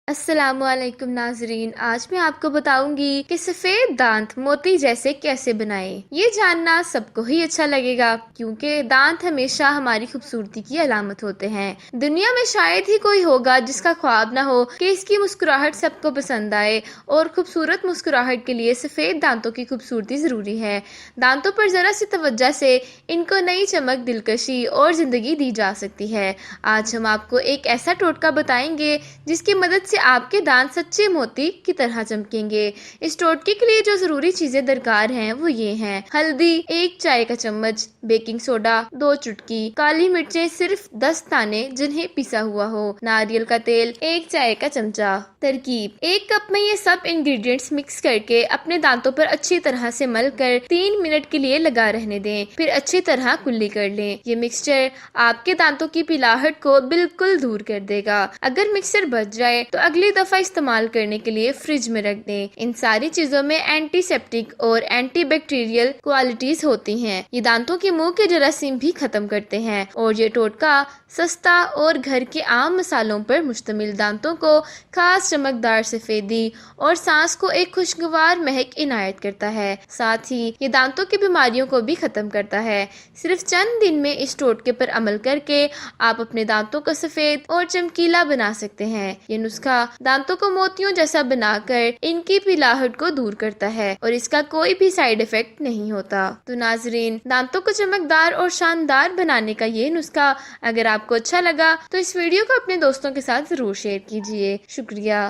السلام علیکم ناظرین، آج میں آپ کو بتاؤں گی کہ سفید دانت موتی جیسے کیسے بنائیں۔ یہ جاننا سب کو ہی اچھا لگے گا کیونکہ دانت ہمیشہ ہماری خوبصورتی کی علامت ہوتے ہیں۔ دنیا میں شاید ہی کوئی ہوگا جس کا خواب نہ ہو کہ اس کی مسکراہٹ سب کو پسند آئے، اور خوبصورت مسکراہٹ کے لیے سفید دانتوں کی خوبصورتی ضروری ہے۔ دانتوں پر ذرا سی توجہ سے ان کو نئی چمک، دلکشی اور زندگی دی جا سکتی ہے۔ آج ہم آپ کو ایک ایسا ٹوٹکا بتائیں گے جس کی مدد سے آپ کے دانت سچے موتی کی طرح چمکیں گے۔ اس ٹوٹکے کے لیے جو ضروری چیزیں درکار ہیں وہ یہ ہیں: ہلدی 1 چائے کا چمچ، بیکنگ سوڈا 2 چٹکی، کالی مرچیں صرف 10 دانے جنہیں پیسا ہوا ہو، ناریل کا تیل 1 چائے کا چمچہ۔ ترکیب: 1 کپ میں یہ سب انگریڈینٹس مکس کر کے اپنے دانتوں پر اچھی طرح سے مل کر 3 منٹ کے لیے لگا رہنے دیں، پھر اچھی طرح کلی کر لیں۔ یہ مکسچر آپ کے دانتوں کی پلاہٹ کو بالکل دور کر دے گا۔ اگر مکسر بچ جائے تو اگلی دفعہ استعمال کرنے کے لیے فریج میں رکھ دیں۔ ان ساری چیزوں میں اینٹی سیپٹک اور اینٹی بیکٹیریل کوالٹیز ہوتی ہیں۔ یہ دانتوں کے منہ کے جراثیم بھی ختم کرتے ہیں، اور یہ ٹوٹکا سستا اور گھر کے عام مسالوں پر مشتمل دانتوں کو خاص چمکدار سفیدی اور سانس کو ایک خوشگوار مہک عنایت کرتا ہے۔ ساتھ ہی یہ دانتوں کی بیماریوں کو بھی ختم کرتا ہے۔ صرف چند دن میں اس ٹوٹکے پر عمل کر کے آپ اپنے دانتوں کو سفید اور چمکیلا بنا سکتے ہیں۔ یہ نسخہ دانتوں کو موتیوں جیسا بنا کر ان کی پلاہٹ کو دور کرتا ہے، اور اس کا کوئی بھی سائیڈ ایفیکٹ نہیں ہوتا۔ تو ناظرین، دانتوں کو چمکدار اور شاندار بنانے کا یہ نسخہ اگر آپ کو اچھا لگا تو اس ویڈیو کو اپنے دوستوں کے ساتھ ضرور شیئر کیجیے۔ شکریہ۔